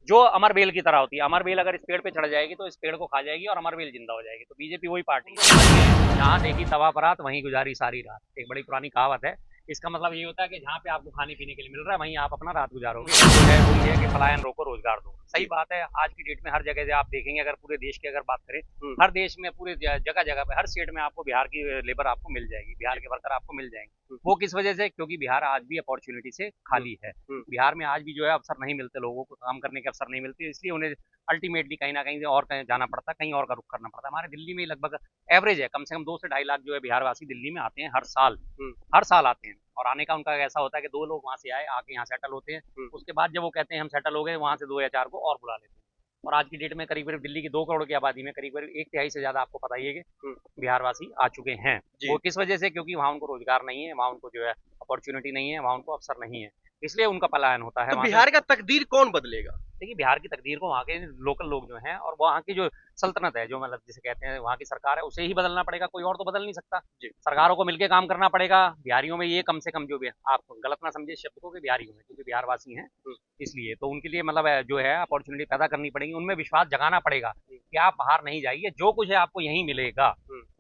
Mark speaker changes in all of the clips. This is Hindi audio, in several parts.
Speaker 1: जो अमर बेल की तरह होती है। अमर बेल अगर इस पेड़ पे चढ़ जाएगी तो इस पेड़ को खा जाएगी और अमर बेल जिंदा हो जाएगी। तो बीजेपी वही पार्टी है। जहाँ देखी तवा परात वहीं गुजारी सारी रात, एक बड़ी पुरानी कहावत है। इसका मतलब ये होता है कि जहाँ पे आपको खाने पीने के लिए मिल रहा है वहीं आप अपना रात गुजारोगे। जो है वो ये है कि पलायन रोको रोजगार दो। सही बात है। आज की डेट में हर जगह से आप देखेंगे, अगर पूरे देश की अगर बात करें, हर देश में पूरे जगह जगह पे हर स्टेट में आपको बिहार की लेबर आपको मिल जाएगी, बिहार के वर्कर आपको मिल जाएंगे। वो किस वजह से? क्योंकि बिहार आज भी अपॉर्चुनिटी से खाली है। बिहार में आज भी जो है अवसर नहीं मिलते, लोगों को काम करने के अवसर नहीं मिलते, इसलिए उन्हें अल्टीमेटली कहीं ना कहीं और कहीं जाना पड़ता है, कहीं और का रुख करना पड़ता है। हमारे दिल्ली में लगभग एवरेज है, कम से कम 2 से 2.5 लाख जो है बिहारवासी दिल्ली में आते हैं हर साल। हर साल आते हैं। और आने का उनका ऐसा होता है कि 2 लोग वहां से आए, आके यहाँ सेटल होते हैं। उसके बाद जब वो कहते हैं हम सेटल हो गए, वहां से 2 या 4 को और बुला लेते हैं। और आज की डेट में करीब करीब दिल्ली की 2 करोड़ की आबादी में करीब करीब 1/3 से ज्यादा आपको पता ही है कि बिहारवासी आ चुके हैं। वो किस वजह से? क्योंकि वहाँ उनको रोजगार नहीं है, वहाँ उनको जो है अपॉर्चुनिटी नहीं है, वहाँ उनको अवसर नहीं है, इसलिए उनका पलायन होता है।
Speaker 2: तो बिहार का तकदीर कौन बदलेगा?
Speaker 1: देखिए, बिहार की तकदीर को वहाँ के लोकल लोग जो हैं और वहाँ की जो सल्तनत है, जो मतलब जिसे कहते हैं वहाँ की सरकार है, उसे ही बदलना पड़ेगा। कोई और तो बदल नहीं सकता। सरकारों को मिलकर काम करना पड़ेगा। बिहारियों में ये कम से कम जो भी, आप गलत ना समझे शब्द को कि बिहारियों में, क्योंकि बिहारवासी हैं इसलिए तो उनके लिए मतलब जो है अपॉर्चुनिटी पैदा करनी पड़ेगी, उनमें विश्वास जगाना पड़ेगा कि आप बाहर नहीं जाइए, जो कुछ है आपको यहीं मिलेगा।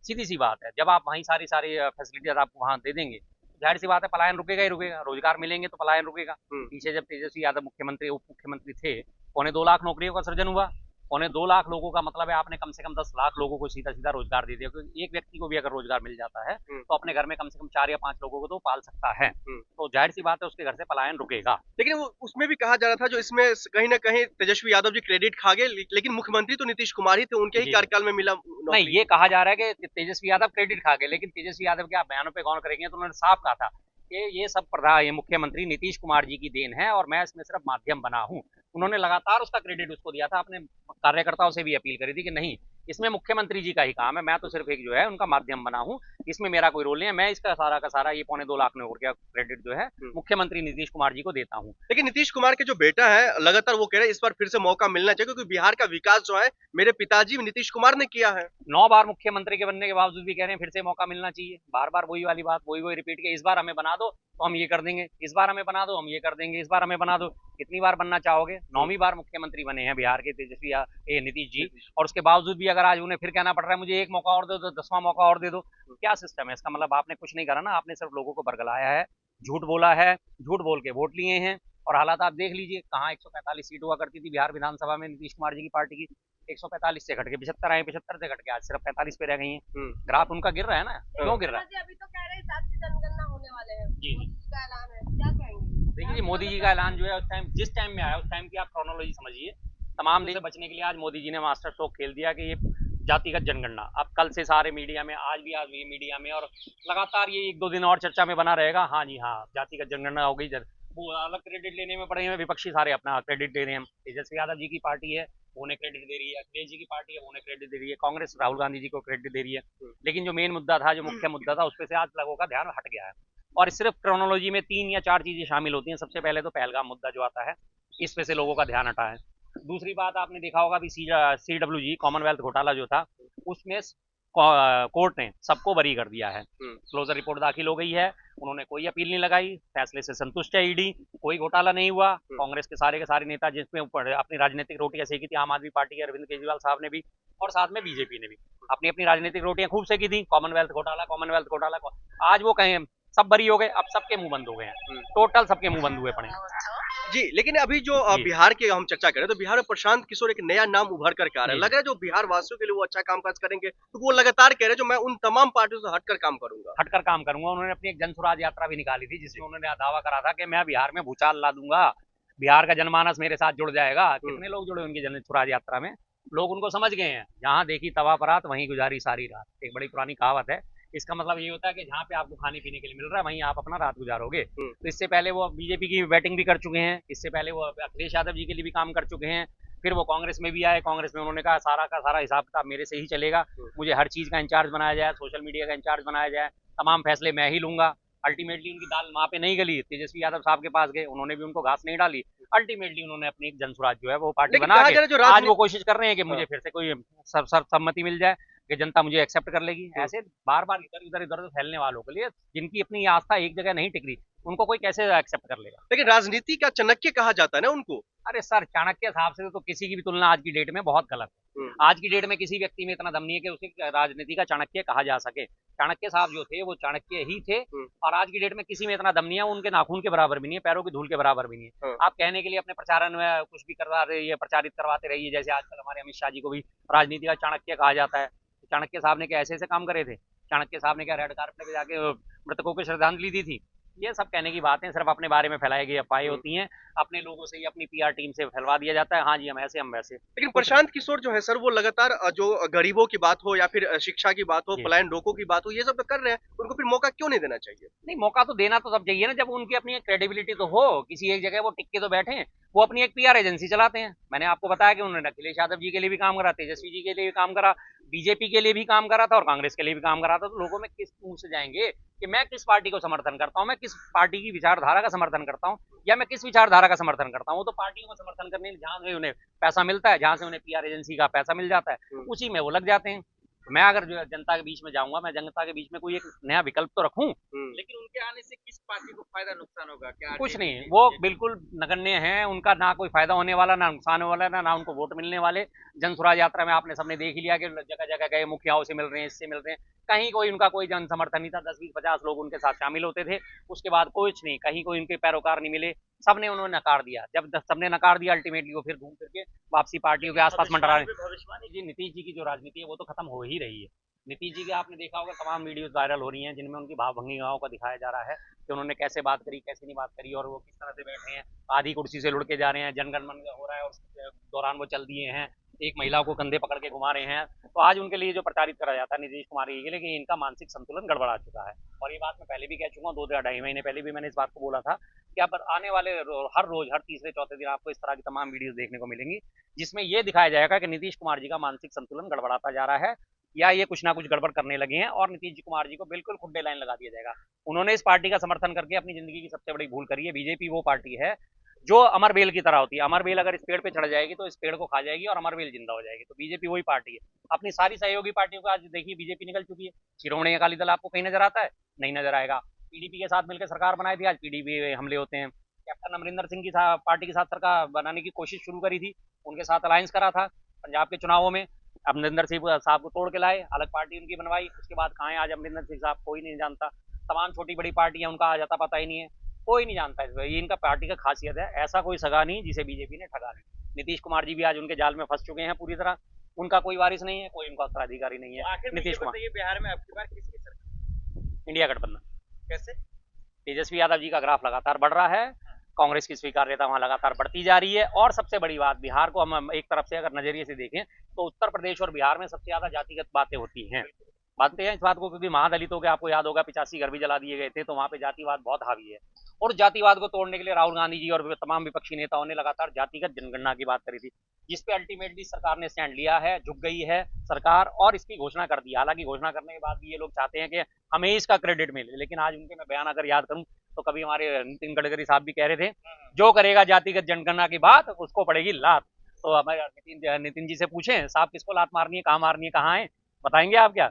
Speaker 1: सीधी सी बात है। जब आप वहीं सारी सारी फैसिलिटीज आपको वहाँ दे देंगे, जाहिर सी बात है पलायन रुकेगा ही रुकेगा। रोजगार मिलेंगे तो पलायन रुकेगा। पीछे जब तेजस्वी यादव मुख्यमंत्री उप मुख्यमंत्री थे, 2.25 लाख नौकरियों का सृजन हुआ। 2.25 लाख लोगों का मतलब है आपने कम से कम 10 लाख लोगों को सीधा सीधा रोजगार दे दिया। क्योंकि एक व्यक्ति को भी अगर रोजगार मिल जाता है तो अपने घर में कम से कम 4 या 5 लोगों को तो पाल सकता है। तो जाहिर सी बात है उसके घर से पलायन रुकेगा।
Speaker 2: लेकिन वो उसमें भी कहा जा रहा था जो इसमें कहीं ना कहीं तेजस्वी यादव जी क्रेडिट खा गए, लेकिन मुख्यमंत्री तो नीतीश कुमार ही थे, उनके ही कार्यकाल में मिला
Speaker 1: नहीं, ये कहा जा रहा है कि तेजस्वी यादव क्रेडिट खा गए, लेकिन तेजस्वी यादव के आप बयानों पे गौर करेंगे तो उन्होंने साफ कहा था कि ये सब ये मुख्यमंत्री नीतीश कुमार जी की देन है और मैं इसमें सिर्फ माध्यम बना हूं। उन्होंने लगातार उसका क्रेडिट उसको दिया था। अपने कार्यकर्ताओं से भी अपील करी थी कि नहीं, इसमें मुख्यमंत्री जी का ही काम है, मैं तो सिर्फ एक जो है उनका माध्यम बना हूं, इसमें मेरा कोई रोल नहीं है। मैं इसका सारा का सारा ये 2.25 लाख नौकरी का क्रेडिट जो है मुख्यमंत्री नीतीश कुमार जी को देता हूं।
Speaker 2: लेकिन नीतीश कुमार के जो बेटा है लगातार वो कह रहे हैं इस बार फिर से मौका मिलना चाहिए, क्योंकि बिहार का विकास जो है मेरे पिताजी नीतीश कुमार ने किया है।
Speaker 1: 9 बार मुख्यमंत्री के बनने के बावजूद भी कह रहे हैं फिर से मौका मिलना चाहिए। बार बार वही वाली बात, वही रिपीट किया। इस बार हमें बना दो तो हम ये कर देंगे, इस बार हमें बना दो हम ये कर देंगे, इस बार हमें बना दो। कितनी बार बनना चाहोगे? 9वीं बार मुख्यमंत्री बने हैं बिहार के तेजस्वी नीतीश जी, और उसके बावजूद भी अगर आज उन्हें फिर कहना पड़ रहा है मुझे एक मौका और दे दो, 10वां मौका और दे दो। क्या सिस्टम है? इसका मतलब आपने कुछ नहीं करा ना, आपने सिर्फ लोगों को बरगलाया है, झूठ बोला है, झूठ बोल के वोट लिए हैं। और हालात आप देख लीजिए, कहाँ 145 सीट हुआ करती थी बिहार विधानसभा में नीतीश कुमार जी की पार्टी की, 145 से घट के 75 आए, 75 से घट के आज सिर्फ 45 पे रह गई हैं। ग्राफ उनका गिर रहा है ना, क्यों गिर रहा है?
Speaker 3: अभी तो कह रहे हैं 7 से जनगणना होने वाले हैं,
Speaker 1: जी
Speaker 3: मोदी जी का ऐलान है, क्या कहेंगे?
Speaker 1: देखिए, मोदी जी का ऐलान जो है उस टाइम, जिस टाइम में आया उस टाइम की आप क्रोनोलॉजी समझिए। तमाम देश से बचने के लिए आज मोदी जी ने मास्टर स्ट्रोक खेल दिया कि ये जातिगत जनगणना। अब कल से सारे मीडिया में, आज भी ये मीडिया में और लगातार ये 1-2 दिन और चर्चा में बना रहेगा। हाँ जी हाँ, जातिगत जनगणना हो गई। वो अलग क्रेडिट लेने में पड़े हैं विपक्षी, सारे अपना क्रेडिट दे रहे हैं। तेजस्वी यादव जी की पार्टी है वो उन्हें क्रेडिट दे रही है, अखिलेश जी की पार्टी है वो उन्हें क्रेडिट दे रही है, कांग्रेस राहुल गांधी जी को क्रेडिट दे रही है। लेकिन जो मेन मुद्दा था, जो मुख्य मुद्दा था, उस पर से आज लोगों का ध्यान हट गया है। और सिर्फ क्रोनोलॉजी में 3 या 4 चीजें शामिल होती हैं। सबसे पहले तो पहलगाम मुद्दा जो आता है, इस पे से लोगों का ध्यान हटा है। दूसरी बात आपने देखा होगा भी CWG कॉमनवेल्थ घोटाला जो था, उसमें कोर्ट ने सबको बरी कर दिया है। क्लोजर रिपोर्ट दाखिल हो गई है, उन्होंने कोई अपील नहीं लगाई, फैसले से संतुष्ट है ईडी, कोई घोटाला नहीं हुआ। कांग्रेस के सारे नेता जिसमें ऊपर अपनी राजनीतिक रोटियां सेकी थी, आम आदमी पार्टी के अरविंद केजरीवाल साहब ने भी और साथ में बीजेपी ने भी अपनी अपनी राजनीतिक रोटियां खूब सेकी थी। कॉमनवेल्थ घोटाला, कॉमनवेल्थ घोटाला, आज वो कहें सब बरी हो गए, अब सबके मुंह बंद हो गए हैं, टोटल सबके मुंह बंद हुए पड़े हैं।
Speaker 2: जी, लेकिन अभी जो बिहार की हम चर्चा करें तो बिहार में प्रशांत किशोर एक नया नाम उभर कर के आ रहा है। लग रहा है जो बिहार वासियों के लिए वो अच्छा कामकाज करेंगे, तो वो लगातार कह रहे हैं जो मैं उन तमाम पार्टियों से हटकर काम करूंगा।
Speaker 1: हटकर काम करूंगा। उन्होंने अपनी एक जनसुराज यात्रा भी निकाली थी, जिसमें उन्होंने दावा करा था कि मैं बिहार में भूचाल ला दूंगा, बिहार का जनमानस मेरे साथ जुड़ जाएगा। कितने लोग जुड़े उनकी जनसुराज यात्रा में? लोग उनको समझ गए हैं। जहां देखी तवा परात वहीं गुजारी सारी रात, एक बड़ी पुरानी कहावत है। इसका मतलब ये होता है कि जहाँ पे आपको खाने पीने के लिए मिल रहा है वहीं आप अपना रात गुजारोगे। तो इससे पहले वो बीजेपी की बैटिंग भी कर चुके हैं, इससे पहले वो अखिलेश यादव जी के लिए भी काम कर चुके हैं, फिर वो कांग्रेस में भी आए। कांग्रेस में उन्होंने कहा सारा का सारा हिसाब किताब मेरे से ही चलेगा, मुझे हर चीज का इंचार्ज बनाया जाए, सोशल मीडिया का इंचार्ज बनाया जाए, तमाम फैसले मैं ही लूंगा। अल्टीमेटली उनकी दाल माँ पे नहीं गली, तेजस्वी यादव साहब के पास गए, उन्होंने भी उनको घास नहीं डाली। अल्टीमेटली उन्होंने अपनी एक जनसुराज जो है वो पार्टी बना के आज वो कोशिश कर रहे हैं कि मुझे फिर से कोई सर्वसम्मति मिल जाए कि जनता मुझे एक्सेप्ट कर लेगी। ऐसे बार बार इधर उधर फैलने वालों के लिए, जिनकी अपनी आस्था एक जगह नहीं टिक रही, उनको कोई कैसे एक्सेप्ट कर लेगा।
Speaker 2: लेकिन राजनीति का चाणक्य कहा जाता है ना उनको।
Speaker 1: अरे सर, चाणक्य साहब से तो किसी की भी तुलना आज की डेट में बहुत गलत है। आज की डेट में किसी व्यक्ति में इतना दम नहीं है कि उसे राजनीति का चाणक्य कहा जा सके। चाणक्य साहब जो थे वो चाणक्य ही थे, और आज की डेट में किसी में इतना दम नहीं है, उनके नाखून के बराबर भी नहीं है, पैरों की धूल के बराबर भी नहीं है। आप कहने के लिए अपने प्रचारण में कुछ भी करवा रही प्रचारित करवाते रहिए, जैसे आजकल हमारे अमित शाह जी को भी राजनीति का चाणक्य कहा जाता है। चाणक्य साहब ने क्या ऐसे ऐसे काम करे थे? चाणक्य साहब ने क्या रेड कार्पेट पे जाके मृतकों को श्रद्धांजलि दी थी? ये सब कहने की बातें सिर्फ अपने बारे में फैलाई गई अफवाहें होती हैं। अपने लोगों से ही, अपनी पीआर टीम से फैलवा दिया जाता है, हाँ जी हम ऐसे हम वैसे।
Speaker 2: लेकिन प्रशांत किशोर जो है सर, वो लगातार जो गरीबों की बात हो या फिर शिक्षा की बात हो, पलायन रोको की बात हो, ये सब तो कर रहे हैं। उनको फिर मौका क्यों नहीं देना चाहिए?
Speaker 1: नहीं, मौका तो देना तो तब चाहिए ना जब उनकी अपनी एक क्रेडिबिलिटी तो हो, किसी एक जगह वो टिक के तो बैठे। वो अपनी एक पीआर एजेंसी चलाते हैं। मैंने आपको बताया कि उन्होंने अखिलेश यादव जी के लिए भी काम करा, तेजस्वी जी के लिए भी काम करा, बीजेपी के लिए भी काम करा था और कांग्रेस के लिए भी काम करा था। तो लोगों में किस मुंह से जाएंगे कि मैं किस पार्टी को समर्थन करता हूँ, मैं किस पार्टी की विचारधारा का समर्थन करता हूँ, या मैं किस विचारधारा का समर्थन करता हूँ? वो तो पार्टियों को समर्थन करने जहाँ से उन्हें पैसा मिलता है, जहाँ से उन्हें पीआर एजेंसी का पैसा मिल जाता है, उसी में वो लग जाते हैं। मैं अगर जो जनता के बीच में जाऊंगा, मैं जनता के बीच में कोई एक नया विकल्प तो रखूं।
Speaker 4: लेकिन उनके आने से किस पार्टी को फायदा नुकसान होगा? क्या
Speaker 1: कुछ नहीं, वो बिल्कुल नगण्य हैं। उनका ना कोई फायदा होने वाला, ना नुकसान होने वाला, ना उनको वोट मिलने वाले। जन स्वराज यात्रा में आपने सबने देख ही लिया कि जगह जगह गए, मुखियाओं से मिल रहे हैं, इससे मिल रहे हैं, कहीं कोई उनका कोई जन समर्थन नहीं था। 10-20-50 लोग उनके साथ शामिल होते थे, उसके बाद कुछ नहीं, कहीं कोई उनके पैरोकार नहीं मिले, सबने उन्होंने नकार दिया। जब सबने नकार दिया, अल्टीमेटली वो फिर घूम फिर के वापसी पार्टियों के आसपास मंडरा रहे। भविष्यवाणी जी, नीतीश जी की जो राजनीति है वो तो खत्म हो ही रही है। नीतीश जी के आपने देखा होगा तमाम वीडियोस वायरल हो रही हैं जिनमें उनकी भावभंगिमाओं को दिखाया जा रहा है कि उन्होंने कैसे बात करी, कैसे नहीं बात करी, और वो किस तरह से बैठे हैं, आधी कुर्सी से लुढ़के जा रहे हैं, जनगण मन हो रहा है और उस दौरान वो चल दिए हैं, एक महिला को कंधे पकड़ के घुमा रहे हैं। तो आज उनके लिए जो प्रचारित करा जाता है नीतीश कुमार जी के लिए कि इनका मानसिक संतुलन गड़बड़ा चुका है। और ये बात मैं पहले भी कह चुका हूँ, 2-2.5 महीने पहले भी मैंने इस बात को बोला था कि अब आने वाले हर रोज, हर तीसरे चौथे दिन आपको इस तरह की तमाम वीडियोस देखने को मिलेंगी जिसमें ये दिखाया जाएगा कि नीतीश कुमार जी का मानसिक संतुलन गड़बड़ाता जा रहा है, या ये कुछ ना कुछ गड़बड़ करने लगे हैं और नीतीश कुमार जी को बिल्कुल खुड्डे लाइन लगा दिया जाएगा। उन्होंने इस पार्टी का समर्थन करके अपनी जिंदगी की सबसे बड़ी भूल करी है। बीजेपी वो पार्टी है जो अमर बेल की तरह होती है। अमर बेल अगर इस पेड़ पे चढ़ जाएगी तो इस पेड़ को खा जाएगी और अमर बेल जिंदा हो जाएगी। तो बीजेपी वही पार्टी है। अपनी सारी सहयोगी पार्टियों को आज देखिए, बीजेपी निकल चुकी है। शिरोमणि अकाली दल आपको कहीं नजर आता है? नहीं नजर आएगा। पीडीपी के साथ मिलकर सरकार बनाई थी, आज पीडीपी हमले होते हैं। कैप्टन अमरिंदर सिंह की पार्टी के साथ सरकार बनाने की कोशिश शुरू करी थी, उनके साथ अलायंस करा था पंजाब के चुनावों में, अमरिंदर सिंह साहब को तोड़ के लाए, अलग पार्टी उनकी बनवाई। उसके बाद कहाँ है आज अमरिंदर सिंह साहब? कोई नहीं जानता। तमाम छोटी बड़ी पार्टियां, उनका आ जाता पता ही नहीं है, कोई नहीं जानता है। ये इनका पार्टी का खासियत है। ऐसा कोई सगा नहीं जिसे बीजेपी ने ठगा नहीं। नीतीश कुमार जी भी आज उनके जाल में फंस चुके हैं पूरी तरह। उनका कोई वारिस नहीं है, कोई उनका उत्तराधिकारी नहीं है। नीतीश कुमार,
Speaker 4: बिहार में आपकी बार किसकी सरकार?
Speaker 1: इंडिया गठबंधन।
Speaker 4: कैसे?
Speaker 1: तेजस्वी यादव जी का ग्राफ लगातार बढ़ रहा है, कांग्रेस की स्वीकार्यता वहां लगातार बढ़ती जा रही है। और सबसे बड़ी बात, बिहार को हम एक तरफ से अगर नजरिए से देखें तो उत्तर प्रदेश और बिहार में सबसे ज्यादा जातिगत बातें होती हैं। मानते हैं इस बात को, क्योंकि महादलितों के आपको याद होगा 85 घर भी जला दिए गए थे, तो वहां पे जातिवाद बहुत हावी है। और जातिवाद को तोड़ने के लिए राहुल गांधी जी और तमाम विपक्षी नेताओं ने लगातार जातिगत जनगणना की बात करी थी, जिसपे अल्टीमेटली सरकार ने स्टैंड लिया है, झुक गई है सरकार और इसकी घोषणा कर दी। हालांकि घोषणा करने के बाद भी ये लोग चाहते हैं कि हमें इसका क्रेडिट मिले, लेकिन आज उनके मैं बयान अगर याद करूं तो कभी हमारे नितिन गडकरी साहब भी कह रहे थे, जो करेगा जातिगत जनगणना की बात उसको पड़ेगी लात। तो हमारे नितिन जी से पूछें, साहब किसको लात मारनी है, कहाँ मारनी है, कहाँ है, बताएंगे आप क्या?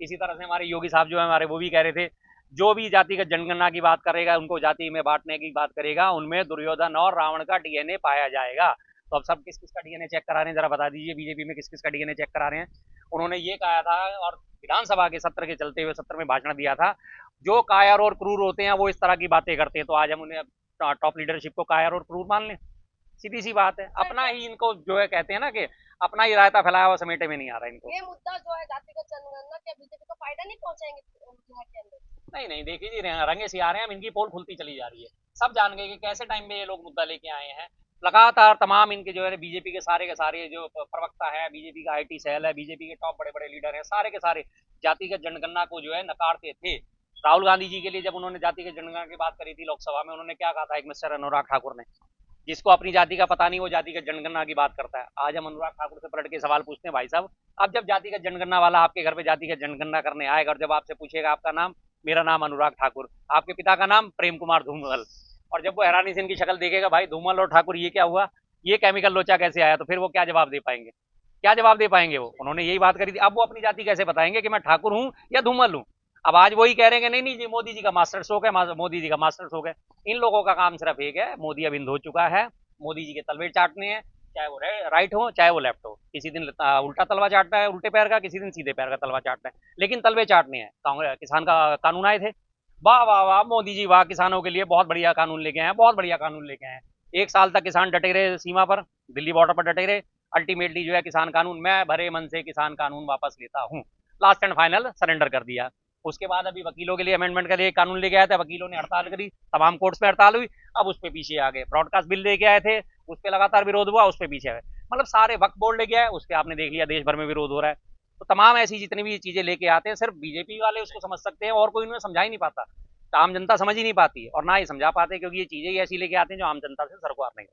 Speaker 1: इसी तरह से हमारे योगी साहब जो है हमारे, वो भी कह रहे थे जो भी जातिगत जनगणना की बात करेगा, उनको जाति में बांटने की बात करेगा, उनमें दुर्योधन और रावण का डीएनए पाया जाएगा। तो अब सब किस किस का डीएनए चेक करा रहे हैं, जरा बता दीजिए बीजेपी में किस किस का डीएनए चेक करा रहे हैं? उन्होंने ये कहा था और विधानसभा के सत्र के चलते हुए सत्र में भाषण दिया था, जो कायर और क्रूर होते हैं वो इस तरह की बातें करते हैं। तो आज हम उन्हें टॉप लीडरशिप को कायर और क्रूर मान लें? सीधी सी बात है। अपना ही इनको जो है कहते हैं ना कि अपना ही रायता फैलाया हुआ समेटे में नहीं आ रहा इनको।
Speaker 3: ये मुद्दा जो है जातिगत जनगणना, क्या बीजेपी को फायदा नहीं पहुंचाएंगे बिहार के अंदर?
Speaker 1: नहीं नहीं, देखिए जी, रंगे से आ रहे हैं, इनकी पोल खुलती चली जा रही है। सब जान गए कि कैसे टाइम में ये लोग मुद्दा लेके आए हैं। लगातार तमाम इनके जो है बीजेपी के सारे जो प्रवक्ता है, बीजेपी का आईटी सेल है, बीजेपी के टॉप बड़े बड़े लीडर हैं, सारे के सारे जातिगत जनगणना को जो है नकारते थे। राहुल गांधी जी के लिए जब उन्होंने जातिगत जनगणना की बात करी थी लोकसभा में, उन्होंने क्या कहा था, एक मिस्टर अनुराग ठाकुर ने, जिसको अपनी जाति का पता नहीं वो जातिगत जनगणना की बात करता है। आज हम अनुराग ठाकुर से पलट के सवाल पूछते हैं, भाई साहब अब जब जातिगत जनगणना वाला आपके घर पे जातिगत जनगणना करने आएगा और जब आपसे पूछेगा आपका नाम, मेरा नाम अनुराग ठाकुर, आपके पिता का नाम प्रेम कुमार धूमल, और जब वो हैरानी से इनकी शक्ल देखेगा, भाई धूमल और ठाकुर ये क्या हुआ, ये केमिकल लोचा कैसे आया, तो फिर वो क्या जवाब दे पाएंगे? क्या जवाब दे पाएंगे वो? उन्होंने यही बात करी थी। अब वो अपनी जाति कैसे बताएंगे कि मैं ठाकुर हूं या धूमल हूं? अब आज वही कह रहे हैं कि नहीं नहीं जी मोदी जी का मास्टर स्ट्रोक है, मोदी जी का मास्टर स्ट्रोक है। इन लोगों का काम सिर्फ एक है, मोदी अब इंध हो चुका है, मोदी जी के तलवे चाटने हैं, चाहे वो राइट हो चाहे वो लेफ्ट हो। किसी दिन उल्टा तलवा चाटना है उल्टे पैर का, किसी दिन सीधे पैर का तलवा चाटना है, लेकिन तलवे चाटने हैं। कांग्रेस किसान का कानून आए थे, वाह वाह वाह मोदी जी वाह, किसानों के लिए बहुत बढ़िया कानून लेके आए, बहुत बढ़िया कानून लेके आए। 1 साल तक किसान डटे रहे सीमा पर, दिल्ली बॉर्डर पर डटे रहे। अल्टीमेटली जो है किसान कानून, मैं भरे मन से किसान कानून वापस लेता हूँ, लास्ट एंड फाइनल सरेंडर कर दिया। उसके बाद अभी वकीलों के लिए अमेंडमेंट के लिए कानून लेके आए थे, वकीलों ने हड़ताल करी, तमाम कोर्ट्स में हड़ताल हुई, अब उस पर पीछे आ गए। ब्रॉडकास्ट बिल लेके आए थे, उस पर लगातार विरोध हुआ, उस पर पीछे आ गए। मतलब सारे वक्फ बोर्ड लेके आए, उस पर आपने देख लिया देश भर में विरोध हो रहा है। तो तमाम ऐसी जितनी भी चीजें लेके आते हैं, सिर्फ बीजेपी वाले उसको समझ सकते हैं, और कोई उन्हें समझा ही नहीं पाता। आम जनता समझ ही नहीं पाती और ना ही समझा पाते, क्योंकि ये चीजें ही ऐसी लेके आते हैं जो आम जनता से सरकार नहीं।